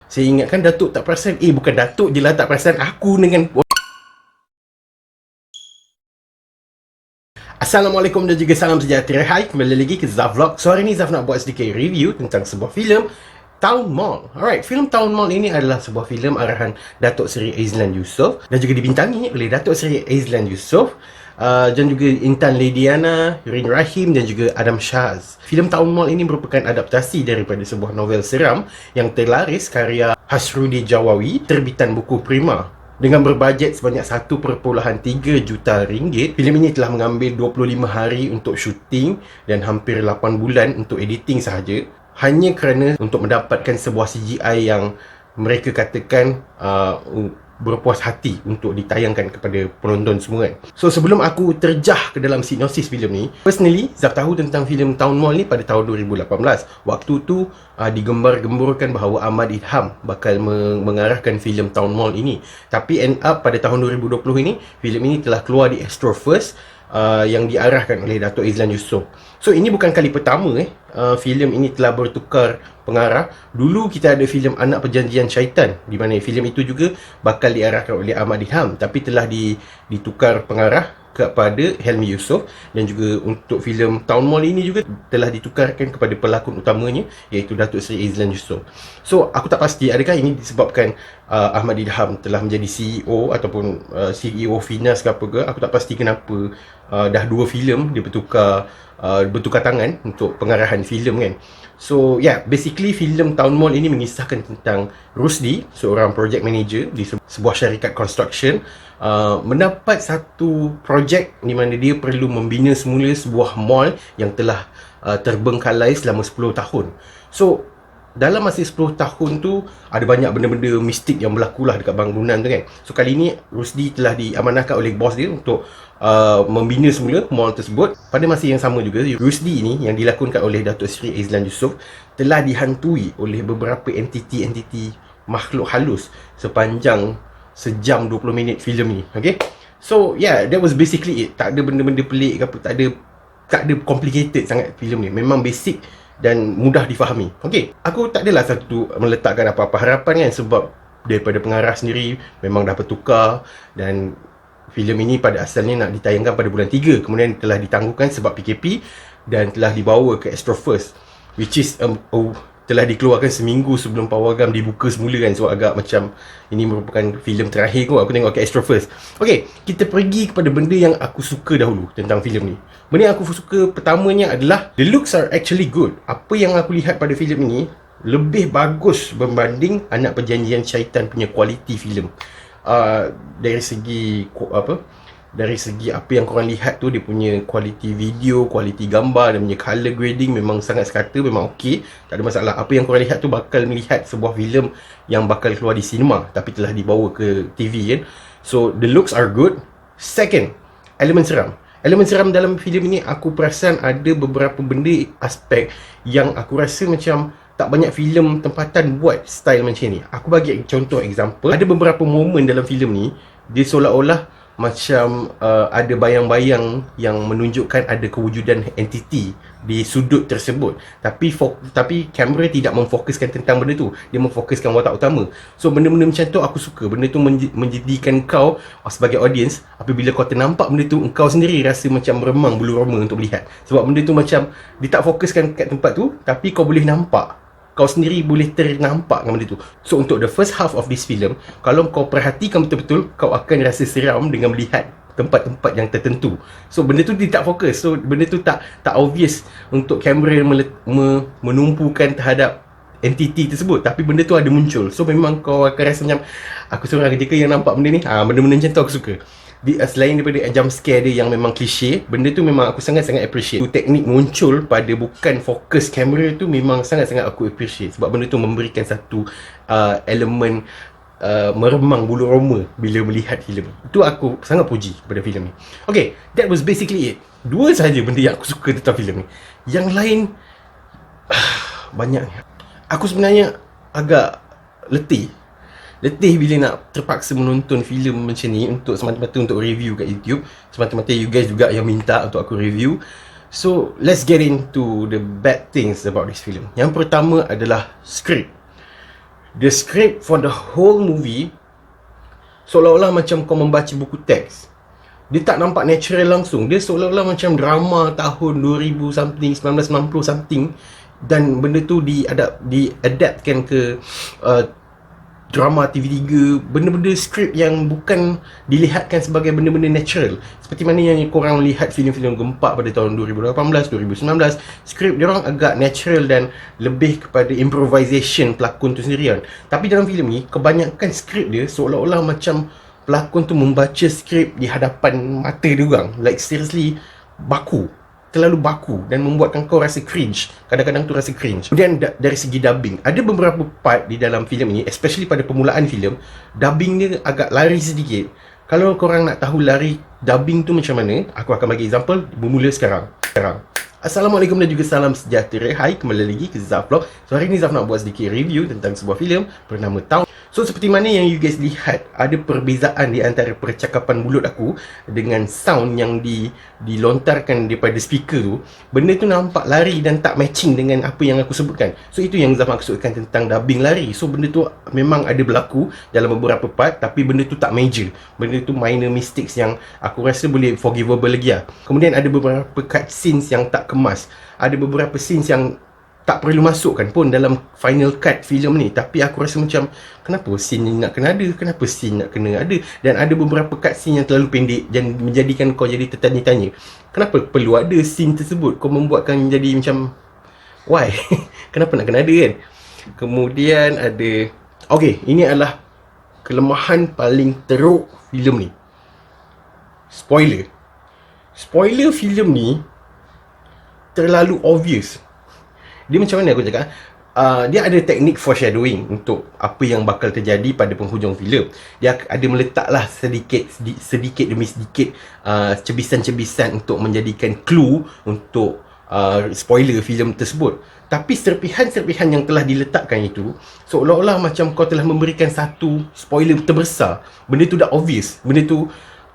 Saya ingatkan Datuk tak perasan. Bukan Datuk je lah tak perasan, aku dengan... Assalamualaikum dan juga salam sejahtera. Hai, kembali lagi ke Zaf Vlog. So hari ni Zaf nak buat sedikit review tentang sebuah filem Town Mall. Alright, filem Town Mall ini adalah sebuah filem arahan Datuk Seri Aizlan Yusof dan juga dibintangi oleh Datuk Seri Aizlan Yusof, dan juga Intan Lediana, Rin Rahim dan juga Adam Shaz. Filem Town Mall ini merupakan adaptasi daripada sebuah novel seram yang terlaris karya Hasrudi Jawawi, terbitan Buku Prima. Dengan berbajet sebanyak 1.3 juta ringgit, filem ini telah mengambil 25 hari untuk syuting dan hampir 8 bulan untuk editing sahaja, hanya kerana untuk mendapatkan sebuah CGI yang mereka katakan berpuas hati untuk ditayangkan kepada penonton semua kan. So sebelum aku terjah ke dalam sinopsis filem ni, personally Zaf tahu tentang filem Town Mall ni pada tahun 2018. Waktu tu digembar-gemburkan bahawa Ahmad Idham bakal mengarahkan filem Town Mall ini. Tapi end up pada tahun 2020 ini, filem ini telah keluar di Astro First, yang diarahkan oleh Datuk Aizlan Yusof. So ini bukan kali pertama filem ini telah bertukar pengarah. Dulu kita ada filem Anak Perjanjian Syaitan, di mana filem itu juga bakal diarahkan oleh Ahmad Idham, tapi telah ditukar pengarah kepada Helmi Yusof, dan juga untuk filem Town Mall ini juga telah ditukarkan kepada pelakon utamanya, iaitu Datuk Seri Aizlan Yusof. So aku tak pasti adakah ini disebabkan Ahmad Idham telah menjadi CEO ataupun CEO Finas ke apa ke. Aku tak pasti kenapa dah dua filem dia bertukar tangan untuk pengarahan filem kan. So basically filem Town Mall ini mengisahkan tentang Rusdi, seorang project manager di sebuah syarikat construction, mendapat satu projek di mana dia perlu membina semula sebuah mall yang telah terbengkalai selama 10 tahun. So dalam masa 10 tahun tu ada banyak benda-benda mistik yang berlaku lah dekat bangunan tu kan. So kali ni Rusdi telah diamanahkan oleh bos dia untuk membina semula mall tersebut. Pada masa yang sama juga, Rusdi ni yang dilakonkan oleh Datuk Seri Aizlan Yusof telah dihantui oleh beberapa entiti makhluk halus sepanjang sejam 20 minit filem ni. Okay, so that was basically it. Tak ada benda-benda pelik ke apa, tak ada complicated sangat filem ni. Memang basic dan mudah difahami. Okay, aku tak adalah satu meletakkan apa-apa harapan kan, sebab daripada pengarah sendiri memang dah bertukar, dan filem ini pada asalnya nak ditayangkan pada bulan 3, kemudian telah ditangguhkan sebab PKP dan telah dibawa ke Astro First, which is telah dikeluarkan seminggu sebelum Pawagam dibuka semula kan. So agak macam ini merupakan filem terakhir aku tengok ke Astro First. Okay, kita pergi kepada benda yang aku suka dahulu tentang filem ni. Benda yang aku suka pertamanya adalah the looks are actually good. Apa yang aku lihat pada filem ini lebih bagus berbanding Anak Perjanjian Syaitan punya kualiti filem. Dari segi apa yang korang lihat tu, dia punya kualiti video, kualiti gambar, dan punya color grading memang sangat sekata, memang okey, tak ada masalah. Apa yang korang lihat tu bakal melihat sebuah filem yang bakal keluar di sinema tapi telah dibawa ke TV kan. So the looks are good. Second, elemen seram. Elemen seram dalam filem ini aku perasan ada beberapa benda, aspek yang aku rasa macam tak banyak filem tempatan buat style macam ni. Aku bagi contoh example. Ada beberapa momen dalam filem ni, dia seolah-olah macam ada bayang-bayang yang menunjukkan ada kewujudan entiti di sudut tersebut, tapi kamera tidak memfokuskan tentang benda tu, dia memfokuskan watak utama. So benda-benda macam tu aku suka. Benda tu menjadikan kau sebagai audience, apabila kau ternampak benda tu, engkau sendiri rasa macam meremang bulu roma untuk melihat, sebab benda tu macam dia tak fokuskan kat tempat tu, tapi kau boleh nampak, kau sendiri boleh ternampak dengan benda tu. So untuk the first half of this film, kalau kau perhatikan betul-betul, kau akan rasa seram dengan melihat tempat-tempat yang tertentu. So benda tu dia tak fokus. So benda tu tak obvious untuk kamera menumpukan terhadap entiti tersebut, tapi benda tu ada muncul. So memang kau akan rasa macam aku seorang ketika yang nampak benda ni. Benda-benda macam tu aku suka. Selain daripada jump scare dia yang memang klise, benda tu memang aku sangat-sangat appreciate. Teknik muncul pada bukan fokus kamera tu memang sangat-sangat aku appreciate, sebab benda tu memberikan satu elemen meremang bulu roma bila melihat filem. Itu aku sangat puji pada filem ni. Okay, that was basically it. Dua sahaja benda yang aku suka tentang filem ni. Yang lain banyak. Aku sebenarnya agak letih bila nak terpaksa menonton filem macam ni untuk semata-mata untuk review kat YouTube. Semata-mata you guys juga yang minta untuk aku review. So let's get into the bad things about this film. Yang pertama adalah skrip. The script for the whole movie seolah-olah macam kau membaca buku teks. Dia tak nampak natural langsung. Dia seolah-olah macam drama tahun 2000 something, 1990 something. Dan benda tu diadaptkan ke drama TV3, benda-benda skrip yang bukan dilihatkan sebagai benda-benda natural. Seperti mana yang korang lihat filem-filem gempak pada tahun 2018, 2019, skrip diorang agak natural dan lebih kepada improvisation pelakon tu sendirian. Tapi dalam filem ni, kebanyakan skrip dia seolah-olah macam pelakon tu membaca skrip di hadapan mata diorang. Like seriously, baku. Terlalu baku dan membuatkan kau rasa cringe. Kadang-kadang tu rasa cringe. Kemudian dari segi dubbing, ada beberapa part di dalam filem ini, especially pada permulaan filem, dubbing dia agak lari sedikit. Kalau korang nak tahu lari dubbing tu macam mana, aku akan bagi example. Bermula sekarang. Assalamualaikum dan juga salam sejahtera. Hai, kembali lagi ke Zaf Vlog. So hari ni Zaf nak buat sedikit review tentang sebuah filem bernama Town. So seperti mana yang you guys lihat, ada perbezaan di antara percakapan mulut aku dengan sound yang dilontarkan daripada speaker tu. Benda tu nampak lari dan tak matching dengan apa yang aku sebutkan. So itu yang Zaf maksudkan tentang dubbing lari. So benda tu memang ada berlaku dalam beberapa part, tapi benda tu tak major. Benda tu minor mistakes yang aku rasa boleh forgivable lagi lah. Kemudian ada beberapa cutscenes yang tak kemas. Ada beberapa scenes yang tak perlu masukkan pun dalam final cut filem ni. Tapi aku rasa macam, kenapa scene ni nak kena ada? Kenapa scene nak kena ada? Dan ada beberapa cut scene yang terlalu pendek dan menjadikan kau jadi tertanya-tanya, kenapa perlu ada scene tersebut? Kau membuatkan jadi macam, why? Kenapa nak kena ada kan? Kemudian ada, okay, ini adalah kelemahan paling teruk filem ni. Spoiler filem ni terlalu obvious. Dia macam mana aku cakap? Dia ada teknik foreshadowing untuk apa yang bakal terjadi pada penghujung filem. Dia ada meletaklah sedikit demi sedikit cebisan-cebisan untuk menjadikan clue untuk spoiler filem tersebut. Tapi serpihan-serpihan yang telah diletakkan itu seolah-olah macam kau telah memberikan satu spoiler terbesar. Benda tu dah obvious. Benda tu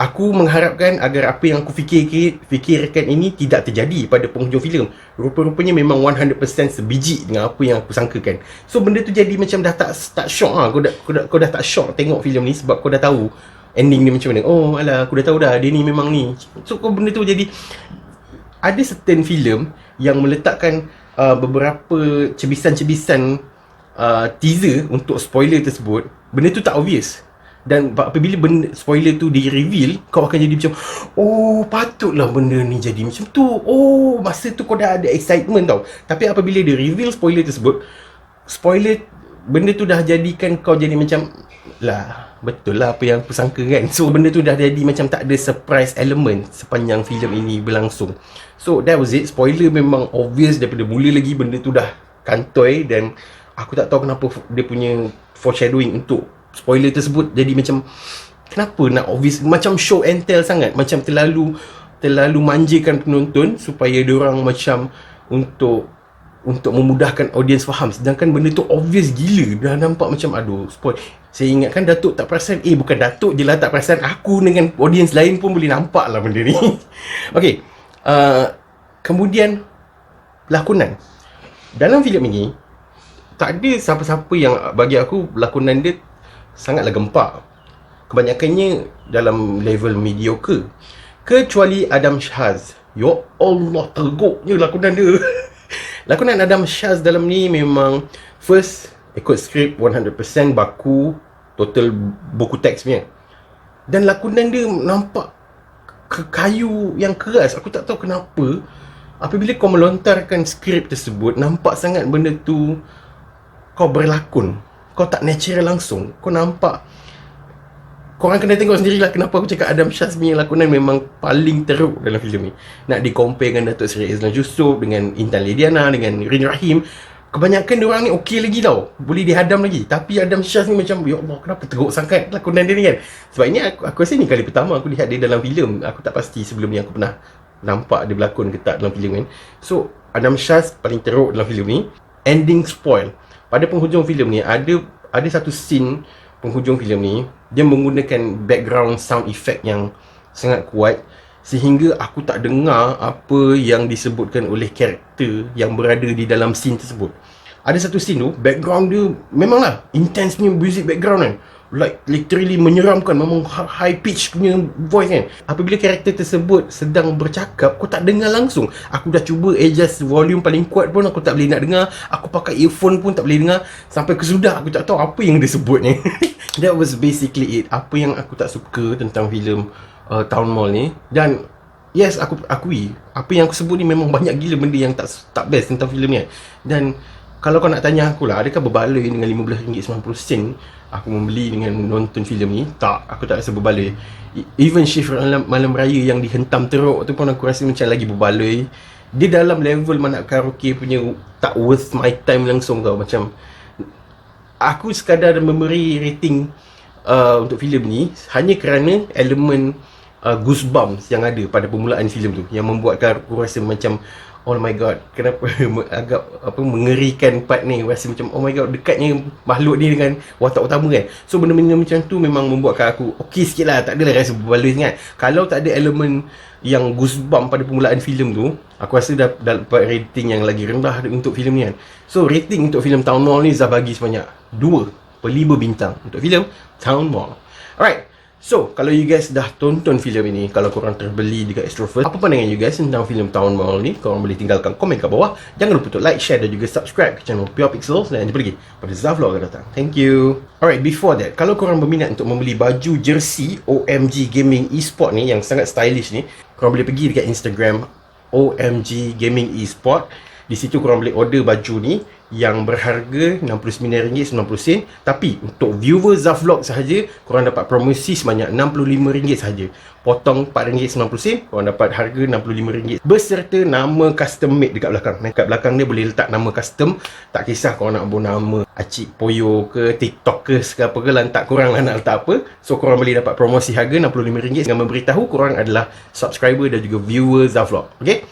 aku mengharapkan agar apa yang aku fikirkan ini tidak terjadi pada penghujung filem. Rupa-rupanya memang 100% sebiji dengan apa yang aku sangkakan. So benda tu jadi macam dah tak shock lah. Kau dah tak shock tengok filem ni sebab kau dah tahu ending dia macam mana. Oh alah, aku dah tahu dah dia ni memang ni. So kau benda tu jadi, ada certain filem yang meletakkan beberapa cebisan-cebisan teaser untuk spoiler tersebut. Benda tu tak obvious. Dan apabila benda spoiler tu di-reveal, kau akan jadi macam, oh patutlah benda ni jadi macam tu. Oh, masa tu kau dah ada excitement tau. Tapi apabila dia reveal spoiler tersebut, benda tu dah jadikan kau jadi macam, lah betul lah apa yang aku sangka kan. So benda tu dah jadi macam tak ada surprise element sepanjang filem ini berlangsung. So that was it. Spoiler memang obvious daripada mula lagi. Benda tu dah kantoi. Dan aku tak tahu kenapa dia punya foreshadowing untuk spoiler tersebut jadi macam, kenapa nak obvious, macam show and tell sangat, macam terlalu manjakan penonton supaya diorang macam untuk memudahkan audience faham, sedangkan benda tu obvious gila. Dah nampak macam, aduh, spoil. Saya ingatkan Datuk tak perasan. Bukan Datuk je lah tak perasan, aku dengan audience lain pun boleh nampak lah benda ni. Okay, kemudian lakonan dalam filem ini, tak ada siapa-siapa yang bagi aku lakonan dia sangatlah gempak. Kebanyakannya dalam level mediocre, kecuali Adam Shaz. Ya Allah, teruknya lakonan dia. Lakonan Adam Shaz dalam ni memang first ikut skrip 100% baku, total buku teks punya. Dan lakonan dia nampak kayu yang keras. Aku tak tahu kenapa apabila kau melontarkan skrip tersebut, nampak sangat benda tu kau berlakon, kau tak natural langsung. Kau nampak, korang kena tengok sendirilah kenapa aku cakap Adam Shaz punya lakonan memang paling teruk dalam filem ni. Nak di-compare dengan Datuk Seri Aizlan Yusof, dengan Intan Lidiana, dengan Rin Rahim, kebanyakan diorang ni okey lagi tau, boleh dihadam lagi. Tapi Adam Shaz ni macam, ya Allah, kenapa teruk sangat lakonan dia ni kan. Sebab ini aku rasa ni kali pertama aku lihat dia dalam filem. Aku tak pasti sebelum ni aku pernah nampak dia berlakon ke tak dalam filem kan. So Adam Shaz paling teruk dalam filem ni. Ending spoil. Pada penghujung filem ni ada satu scene penghujung filem ni, dia menggunakan background sound effect yang sangat kuat sehingga aku tak dengar apa yang disebutkan oleh karakter yang berada di dalam scene tersebut. Ada satu scene tu, background dia memanglah intense punya music background kan. Like literally menyeramkan, memang high pitch punya voice kan. Apabila karakter tersebut sedang bercakap, kau tak dengar langsung. Aku dah cuba adjust volume paling kuat pun aku tak boleh nak dengar. Aku pakai earphone pun tak boleh dengar. Sampai kesudah aku tak tahu apa yang dia sebut ni. That was basically it. Apa yang aku tak suka tentang filem Town Mall ni. Dan yes, aku akui apa yang aku sebut ni memang banyak gila benda yang tak best tentang filem ni. Dan kalau kau nak tanya aku lah, adakah berbaloi dengan RM15.90 aku membeli dengan nonton filem ni? Tak, aku tak rasa berbaloi. Even shift malam raya yang dihentam teruk tu pun aku rasa macam lagi berbaloi. Dia dalam level mana karaoke punya tak worth my time langsung tau. Macam aku sekadar memberi rating untuk filem ni hanya kerana elemen goosebumps yang ada pada permulaan filem tu, yang membuatkan aku rasa macam oh my god, kenapa agak mengerikan part ni. Rasa macam oh my god, dekatnya makhluk ni dengan watak utama kan. So benda-benda macam tu memang membuatkan aku okey sikit lah, tak adalah rasa berbaloi sangat. Kalau tak ada elemen yang goosebump pada permulaan filem tu, aku rasa dah dapat rating yang lagi rendah untuk filem ni kan. So rating untuk filem Town Mall ni Zaf bagi sebanyak 2/5 bintang untuk filem Town Mall. Alright, so, kalau you guys dah tonton filem ini, kalau korang terbeli dekat Astro First, apa pandangan you guys tentang filem Town Mall ni? Korang boleh tinggalkan komen kat bawah. Jangan lupa untuk like, share dan juga subscribe ke channel Pure Pixels. Dan jumpa lagi pada Zaf Vlog akan datang. Thank you. Alright, before that, kalau korang berminat untuk membeli baju jersey OMG Gaming Esport ni yang sangat stylish ni, korang boleh pergi dekat Instagram OMG Gaming Esport. Di situ korang boleh order baju ni yang berharga RM69.90. Tapi untuk viewer Zaf Vlog sahaja, korang dapat promosi sebanyak RM65 sahaja. Potong RM4.90, korang dapat harga RM65 beserta nama custom made dekat belakang. Dekat belakang dia boleh letak nama custom. Tak kisah korang nak buat nama Acik Poyo ke, TikTokers ke apa ke, lantak korang lah nak letak apa. So korang boleh dapat promosi harga RM65 dengan memberitahu korang adalah subscriber dan juga viewer Zaf Vlog. Okay?